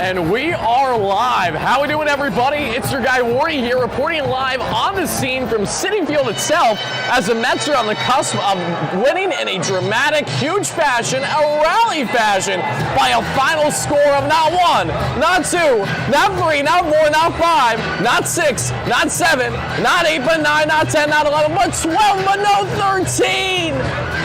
And we are live. How we doing, everybody? It's your guy Wardy here, reporting live on the scene from Citi Field itself as the Mets are on the cusp of winning in a dramatic, huge fashion, a rally fashion, by a final score of not 1, not 2, not 3, not 4, not 5, not 6, not 7, not 8, but 9, not 10, not 11, but 12, but no, 13!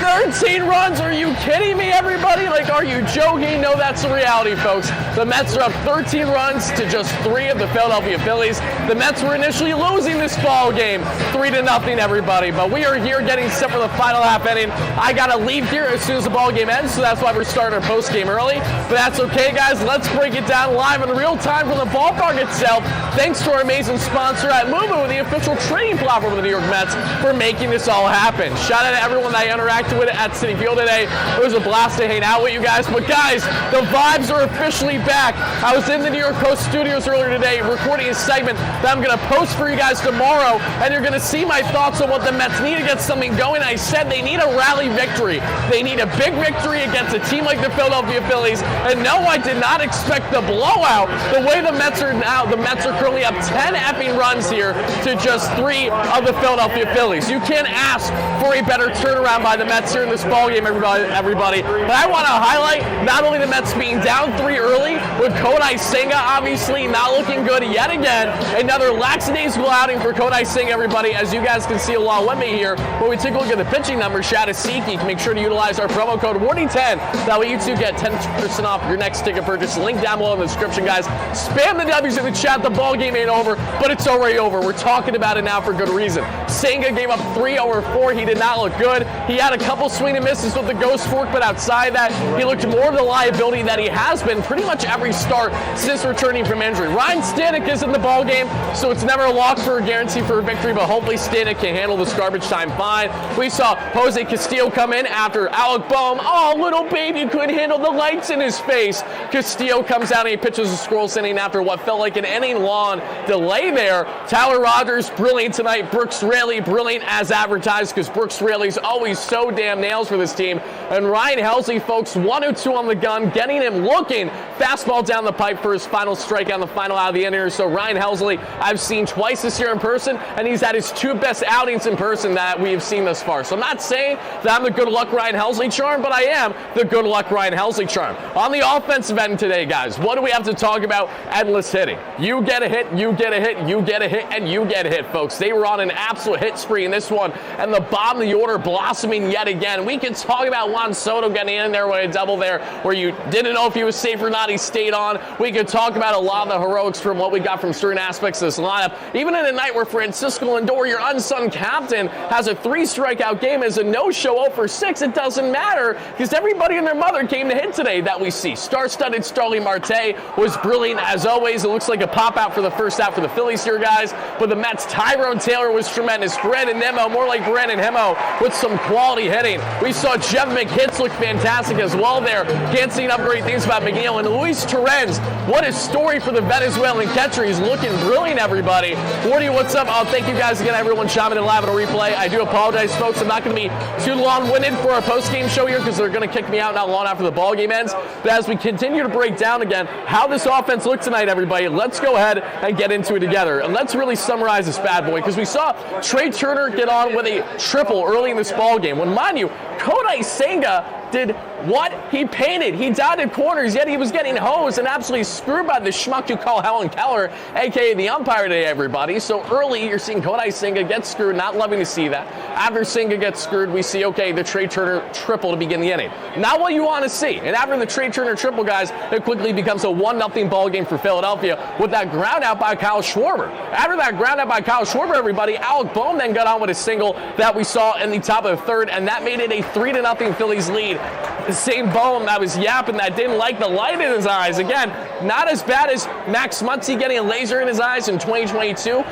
13 runs. Are you kidding me, everybody? Like, are you joking? No, that's the reality, folks. The Mets are up 13 runs to just 3 of the Philadelphia Phillies. The Mets were initially losing this ball game 3-0, everybody. But we are here getting set for the final half inning. I got to leave here as soon as the ball game ends, so that's why we're starting our post game early. But that's okay, guys. Let's break it down live in real time from the ballpark itself. Thanks to our amazing sponsor at Mumu, the official trading platform of the New York Mets, for making this all happen. Shout out to everyone that I interacted with at Citi Field today. It was a blast to hang out with you guys. But guys, the vibes are officially back. I was in the New York Post studios earlier today recording a segment that I'm going to post for you guys tomorrow, and you're going to see my thoughts on what the Mets need to get something going. I said they need a rally victory. They need a big victory against a team like the Philadelphia Phillies. And no, I did not expect the blowout. The way the Mets are now, the Mets are currently up 10 effing runs here to just 3 of the Philadelphia Phillies. You can't ask for a better turnaround by the Mets here in this ball game, everybody. But I want to highlight not only the Mets being down 3 early, with Kodai Senga obviously not looking good yet again. Another lackadaisical outing for Kodai Senga, everybody, as you guys can see along with me here. When we take a look at the pitching numbers, Shadasiki, make sure to utilize our promo code WARDY10. That way you too get 10% off your next ticket purchase. Link down below in the description, guys. Spam the W's in the chat. The ball game ain't over, but it's already over. We're talking about it now for good reason. Senga gave up 3 over 4. He did not look good. He had a couple swing and misses with the ghost fork, but outside that, he looked more of the liability that he has been pretty much every start since returning from injury. Ryan Stanek is in the ball game, so it's never a lock for a guarantee for a victory, but hopefully Stanek can handle this garbage time fine. We saw Jose Castillo come in after Alec Boehm. Oh, little baby couldn't handle the lights in his face. Castillo comes out and he pitches a scoreless inning after what felt like an inning-long delay there. Tyler Rogers, brilliant tonight. Brooks Raley, brilliant as advertised, because Brooks Raley's always so damn nails for this team. And Ryan Helsley, folks, 102 on the gun, getting him looking. Fastball down the pipe for his final strikeout in the final out of the inning. So Ryan Helsley, I've seen twice this year in person, and he's had his 2 best outings in person that we have seen thus far. So I'm not saying that I'm the good luck Ryan Helsley charm, but I am the good luck Ryan Helsley charm. On the offensive end today, guys, what do we have to talk about? Endless hitting. You get a hit, you get a hit, you get a hit, and you get a hit, folks. They were on an absolute hit spree in this one, and the bottom of the order blossoming yet again. We can talk about Juan Soto getting in there with a double there where you didn't know if he was safe or not. He stayed on. We could talk about a lot of the heroics from what we got from certain aspects of this lineup. Even in a night where Francisco Lindor, your unsung captain, has a 3-strikeout game as a no-show 0 for 6, it doesn't matter because everybody and their mother came to hit today that we see. Star-studded Starling Marte was brilliant as always. It looks like a pop-out for the first out for the Phillies here, guys. But the Mets, Tyrone Taylor was tremendous. Brandon Nimmo, more like Brandon Nimmo, with some quality hitting. We saw Jeff McHitz look fantastic as well there. Can't say enough great things about McNeil. And Luis Torrens, what a story for the Venezuelan catcher. He's looking brilliant, everybody. Wardy, what's up? Oh, thank you guys again, everyone chiming in live on a replay. I do apologize, folks. I'm not going to be too long-winded for our post-game show here because they're going to kick me out not long after the ball game ends. But as we continue to break down again how this offense looked tonight, everybody, let's go ahead and get into it together. And let's really summarize this bad boy because we saw Trey Turner get on with a triple early in this ball game. When, mind you, Kodai Senga did what? He painted. He dotted corners, yet he was getting hosed and absolutely screwed by the schmuck you call Helen Keller, a.k.a. the umpire today, everybody. So early, you're seeing Kodai Senga get screwed, not loving to see that. After Senga gets screwed, we see, okay, the Trey Turner triple to begin the inning. Not what you want to see. And after the Trey Turner triple, guys, it quickly becomes a 1-0 ball game for Philadelphia with that ground out by Kyle Schwarber. After that ground out by Kyle Schwarber, everybody, Alec Boehm then got on with a single that we saw in the top of the third, and that made it a 3-0 Phillies lead. The same Boehm that was yapping that didn't like the light in his eyes. Again, not as bad as Max Muncy getting a laser in his eyes in 2022.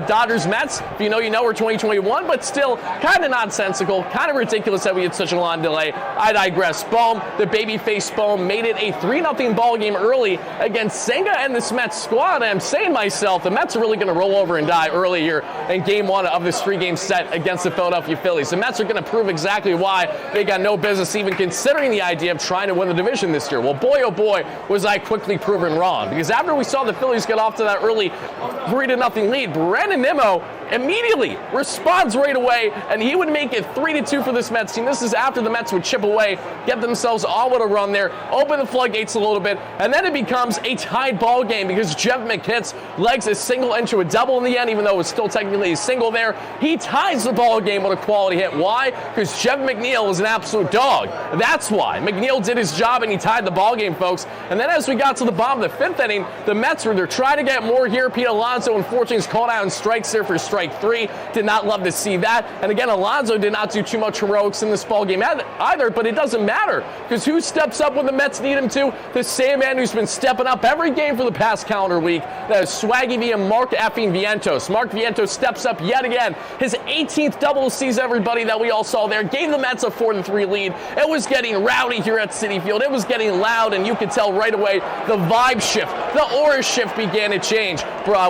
Dodgers Mets, if you know, you know, or 2021, but still kind of nonsensical, kind of ridiculous that we had such a long delay. I digress. Boehm, the babyface Boehm, made it a 3-0 ball game early against Senga and this Mets squad. And I'm saying to myself, the Mets are really going to roll over and die early here in game 1 of this 3-game set against the Philadelphia Phillies. The Mets are going to prove exactly why they got no business even considering the idea of trying to win the division this year. Well, boy, oh boy, was I quickly proved proven wrong. Because after we saw the Phillies get off to that early 3-0 lead, WardyNYM immediately responds right away, and he would make it 3-2 for this Mets team. This is after the Mets would chip away, get themselves all with a run there, open the floodgates a little bit, and then it becomes a tied ball game because Jeff McKitt's legs a single into a double in the end, even though it was still technically a single there. He ties the ball game with a quality hit. Why? Because Jeff McNeil is an absolute dog. That's why. McNeil did his job and he tied the ball game, folks. And then as we got to the bottom of the 5th inning, the Mets were there trying to get more here. Pete Alonso, unfortunately, is called out on strikes there for strike 3. Did not love to see that. And again, Alonso did not do too much heroics in this ball game either, but it doesn't matter because who steps up when the Mets need him to? The same man who's been stepping up every game for the past calendar week. That is Swaggy via Mark effing Vientos. Mark Vientos steps up yet again. His 18th double season, everybody, that we all saw there. Gave the Mets a 4-3 lead. It was getting rowdy here at Citi Field. It was getting loud, and you could tell right away the vibe shift, the aura shift began to change.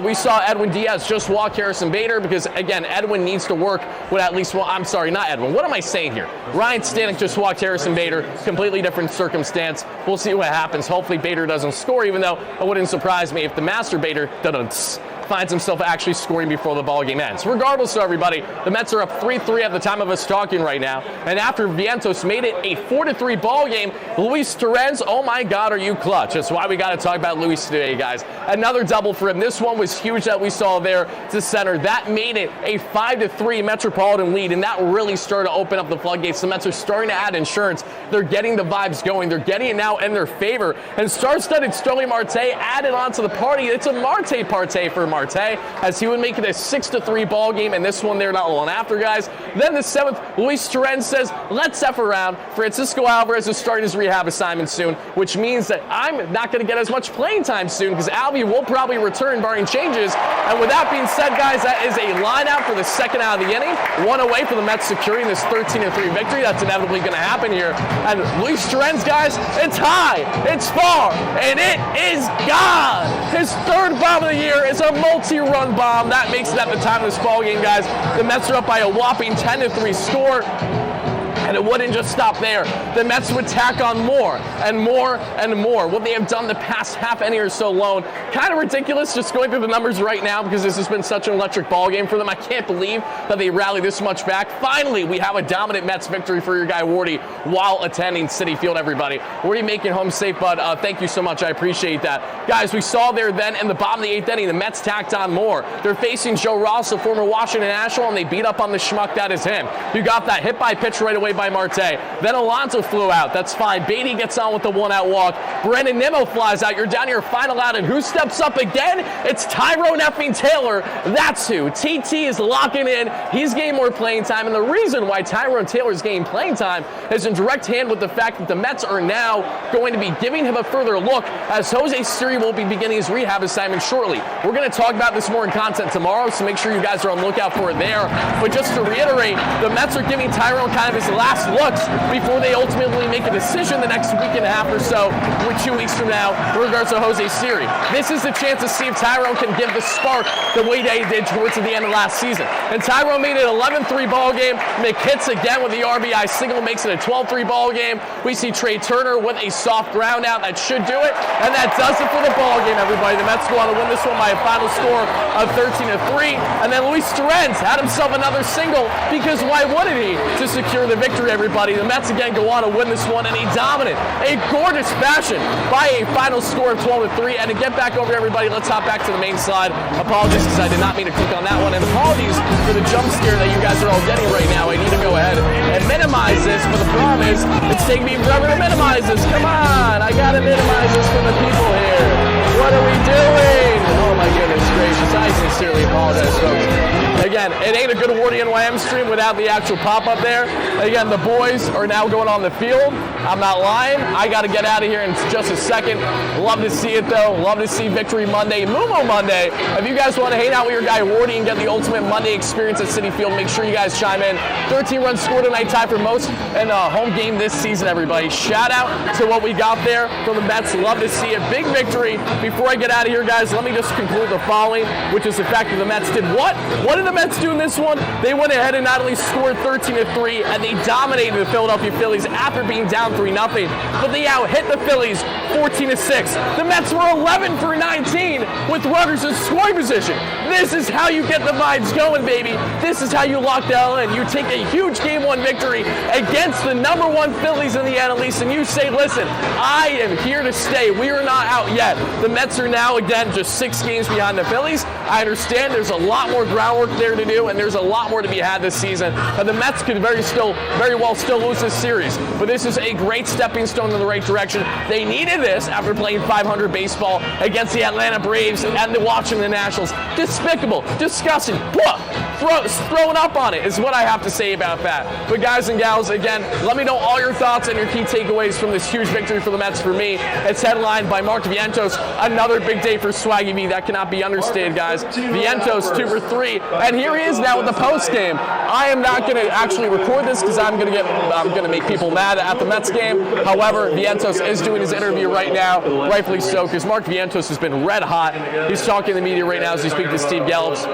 We saw Edwin Diaz just walk Harrison Bader because, again, Edwin needs to work with at least, well, I'm sorry, not Edwin. What am I saying here? Ryan Stanek just walked Harrison Bader. Completely different circumstance. We'll see what happens. Hopefully Bader doesn't score, even though it wouldn't surprise me if the master Bader finds himself actually scoring before the ball game ends. Regardless of everybody, the Mets are up 3-3 at the time of us talking right now. And after Vientos made it a 4-3 ball game, Luis Torrens, oh my God, are you clutch? That's why we got to talk about Luis today, guys. Another double for him. This one was huge that we saw there to center. That made it a 5-3 Metropolitan lead, and that really started to open up the floodgates. The Mets are starting to add insurance. They're getting the vibes going. They're getting it now in their favor. And star-studded Starling Marte added on to the party. It's a Marte party for Marte, as he would make it a 6-3 ball game, and this one there not long after, guys. Then the 7th, Luis Torrens says, let's F around. Francisco Alvarez is starting his rehab assignment soon, which means that I'm not going to get as much playing time soon because Alvy will probably return barring changes. And with that being said, guys, that is a line out for the second out of the inning. One away for the Mets securing this 13-3 victory. That's inevitably going to happen here. And Luis Torrens, guys, it's high, it's far, and it is gone. His 3rd bomb of the year is a multi-run bomb. That makes it at the time of this ball game, guys. The Mets are up by a whopping 10-3 score. And it wouldn't just stop there. The Mets would tack on more and more and more. What they have done the past half inning or so alone, kind of ridiculous just going through the numbers right now because this has been such an electric ball game for them. I can't believe that they rallied this much back. Finally, we have a dominant Mets victory for your guy Wardy while attending Citi Field, everybody. Wardy making home safe, bud. Thank you so much. I appreciate that. Guys, we saw there then in the bottom of the 8th inning, the Mets tacked on more. They're facing Joe Ross, a former Washington National, and they beat up on the schmuck that is him. You got that hit by pitch right away by Marte. Then Alonso flew out. That's fine. Beatty gets on with the 1-out walk. WardyNYM flies out. You're down to your final out, and who steps up again? It's Tyrone effing Taylor. That's who. TT is locking in. He's getting more playing time, and the reason why Tyrone Taylor is getting playing time is in direct hand with the fact that the Mets are now going to be giving him a further look as Jose Siri will be beginning his rehab assignment shortly. We're going to talk about this more in content tomorrow, so make sure you guys are on the lookout for it there. But just to reiterate, the Mets are giving Tyrone kind of his last looks before they ultimately make a decision the next week and a half or so, or 2 weeks from now, in regards to Jose Siri. This is the chance to see if Tyrone can give the spark the way they did towards the end of last season. And Tyrone made it an 11-3 ball game. McHits again with the RBI single makes it a 12-3 ball game. We see Trey Turner with a soft ground out. That should do it. And that does it for the ball game, everybody. The Mets go on to win this one by a final score of 13-3. And then Luis Torrens had himself another single because why wouldn't he? To secure the victory, everybody. The Mets again go on to win this one in a dominant, a gorgeous fashion by a final score of 12-3. And to get back over, everybody, let's hop back to the main slide. Apologies because I did not mean to click on that one. And apologies for the jump scare that you guys are all getting right now. I need to go ahead and minimize this, but the problem is it's taking me forever to minimize this. Come on, I gotta minimize this for the people here. What are we doing? Oh my goodness gracious, I sincerely apologize, folks. Again, it ain't a good WardyNYM stream without the actual pop-up there. Again, the boys are now going on the field. I'm not lying. I got to get out of here in just a second. Love to see it, though. Love to see Victory Monday, Mumo Monday. If you guys want to hang out with your guy Wardy and get the ultimate Monday experience at Citi Field, make sure you guys chime in. 13 runs scored tonight, tied for most in a home game this season, everybody. Shout out to what we got there from the Mets. Love to see it. Big victory. Before I get out of here, guys, let me just conclude the following. which is the fact that the Mets did what? What did the Mets do in this one? They went ahead and not only scored 13-3, and they dominated the Philadelphia Phillies after being down 3-0, but they out-hit the Phillies 14-6. The Mets were 11 for 19 with runners in scoring position. This is how you get the vibes going, baby. This is how you lock the L in. You take a huge Game 1 victory against the number 1 Phillies in the NL East, and you say, listen, I am here to stay. We are not out yet. The Mets are now, again, just 6 games behind the Phillies. I understand there's a lot more groundwork there to do, and there's a lot more to be had this season. And the Mets could very well still lose this series. But this is a great stepping stone in the right direction. They needed this after playing 500 baseball against the Atlanta Braves and the Washington Nationals. Despicable, disgusting, throwing up on it is what I have to say about that. But guys and gals, again, let me know all your thoughts and your key takeaways from this huge victory for the Mets. For me, it's headlined by Mark Vientos. Another big day for Swaggy V. That cannot be understated, guys. Vientos 2 for 3, and here he is now with the post game. I am not going to actually record this because I'm going to make people mad at the Mets game. However, Vientos is doing his interview right now, rightfully so, because Mark Vientos has been red hot. He's talking to the media right now as he speaks to Steve Gallups.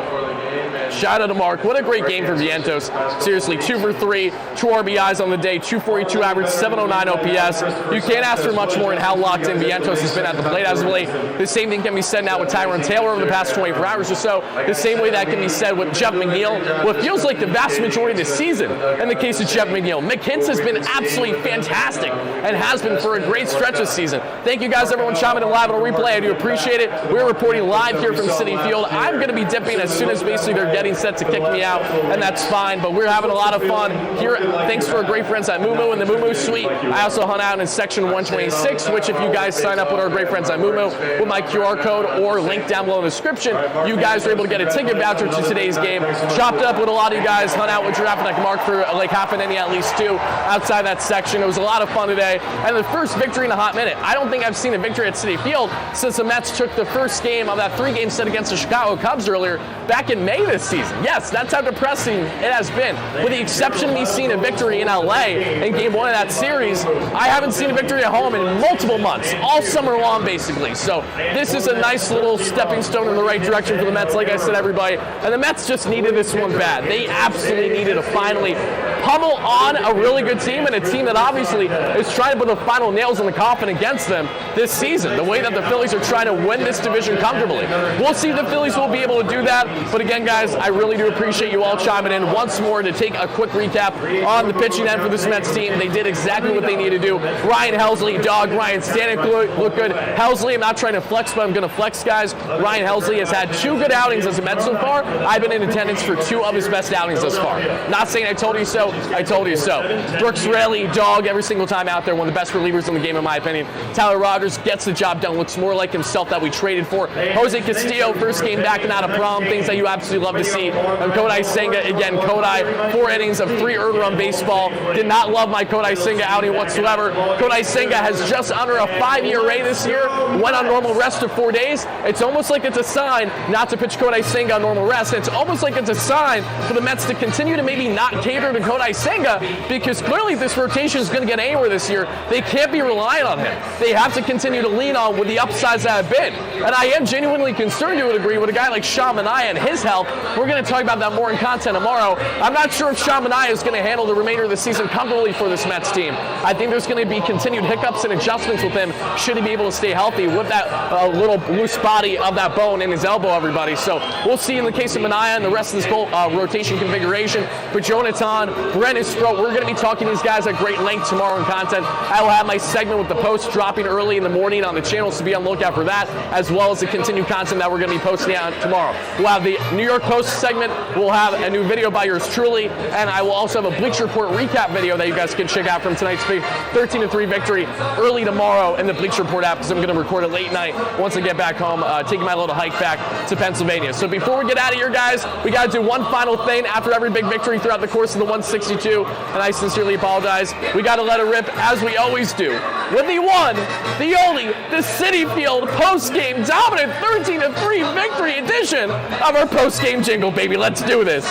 Shout out to Mark. What a great game for Vientos. Seriously, 2 for 3, 2 RBIs on the day, 242 average, 709 OPS. You can't ask for much more in how locked in Vientos has been at the plate as of late. The same thing can be said now with Tyrone Taylor over the past 24 hours or so. The same way that can be said with Jeff McNeil. What feels like the vast majority of the season in the case of Jeff McNeil. Mick Hintz has been absolutely fantastic and has been for a great stretch this season. Thank you guys, everyone, chiming in live on a replay. I do appreciate it. We're reporting live here from Citi Field. I'm going to be dipping as soon as basically they're getting set to kick me out, and that's fine, but we're having a lot of fun here. Thanks to our great friends at Moo in the Moo Suite. I also hung out in section 126, which if you guys sign up with our great friends at Moo with my QR code or link down below in the description, you guys are able to get a ticket voucher to today's game. Chopped up with a lot of you guys, hung out with Giraffe and Mark for like half an inning at least too outside that section. It was a lot of fun today, and the first victory in a hot minute. I don't think I've seen a victory at Citi Field since the Mets took the first game of that 3-game set against the Chicago Cubs earlier back in May this season. Yes, that's how depressing it has been. With the exception of me seeing a victory in LA in Game 1 of that series, I haven't seen a victory at home in multiple months, all summer long basically. So this is a nice little stepping stone in the right direction for the Mets, like I said, everybody. And the Mets just needed this one bad. They absolutely needed to finally pummel on a really good team, and a team that obviously is trying to put the final nails in the coffin against them this season, the way that the Phillies are trying to win this division comfortably. We'll see if the Phillies will be able to do that, but again, guys, I really do appreciate you all chiming in once more to take a quick recap on the pitching end for this Mets team. They did exactly what they needed to do. Ryan Helsley, Ryan Stanek look good. Helsley, I'm not trying to flex, but I'm going to flex, guys. Ryan Helsley has had 2 good outings as a Met so far. I've been in attendance for 2 of his best outings thus far. Not saying I told you so, I told you so. Brooks Raley, every single time out there, one of the best relievers in the game in my opinion. Tyler Rogers gets the job done, looks more like himself that we traded for. Jose Castillo, first game back and out of prom, things that you absolutely love to see. And Kodai Senga, again, Kodai, 4 innings of 3 earned run baseball. Did not love my Kodai Senga outing whatsoever. Kodai Senga has just under a 5 ERA this year, went on normal rest of 4 days. It's almost like it's a sign not to pitch Kodai Senga on normal rest. It's almost like it's a sign for the Mets to continue to maybe not cater to Kodai Senga, because clearly if this rotation is going to get anywhere this year, they can't be relying on him. They have to continue to lean on with the upsides that have been. And I am genuinely concerned to a degree with a guy like Sean Manaea and his health. We're going to talk about that more in content tomorrow. I'm not sure if Sean Manaea is going to handle the remainder of the season comfortably for this Mets team. I think there's going to be continued hiccups and adjustments with him should he be able to stay healthy with that little loose body of that bone in his elbow, everybody. So we'll see in the case of Manaea and the rest of this rotation configuration. But Jonathan, Brennan Sproat, we're going to be talking to these guys at great length tomorrow in content. I will have my segment with the post dropping early in the morning on the channels, to be on the lookout for that, as well as the continued content that we're going to be posting out tomorrow. We'll have the New York Post segment. We'll have a new video by yours truly, and I will also have a Bleacher Report recap video that you guys can check out from tonight's big 13-3 victory early tomorrow in the Bleacher Report app, because I'm going to record it late night once I get back home, taking my little hike back to Pennsylvania. So before we get out of here, guys, we got to do one final thing after every big victory throughout the course of the 162, and I sincerely apologize. We got to let it rip, as we always do, with the one, the only, the Citi Field post-game dominant 13-3 victory edition of our post-game jingle, baby. Let's do this.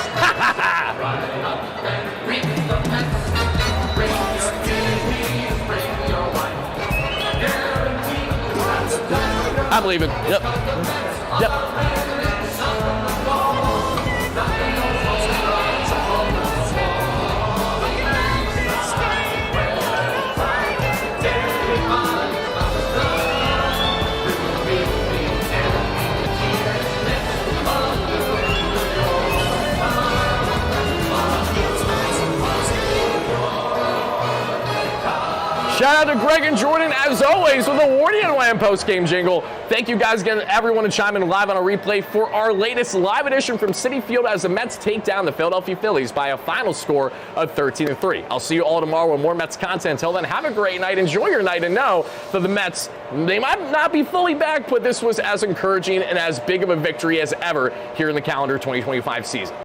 I'm leaving. Yep. Greg and Jordan, as always, with a WardyNYM post-game jingle. Thank you guys again, everyone, to chime in live on a replay for our latest live edition from Citi Field as the Mets take down the Philadelphia Phillies by a final score of 13-3. I'll see you all tomorrow with more Mets content. Until then, have a great night. Enjoy your night, and know that the Mets, they might not be fully back, but this was as encouraging and as big of a victory as ever here in the calendar 2025 season.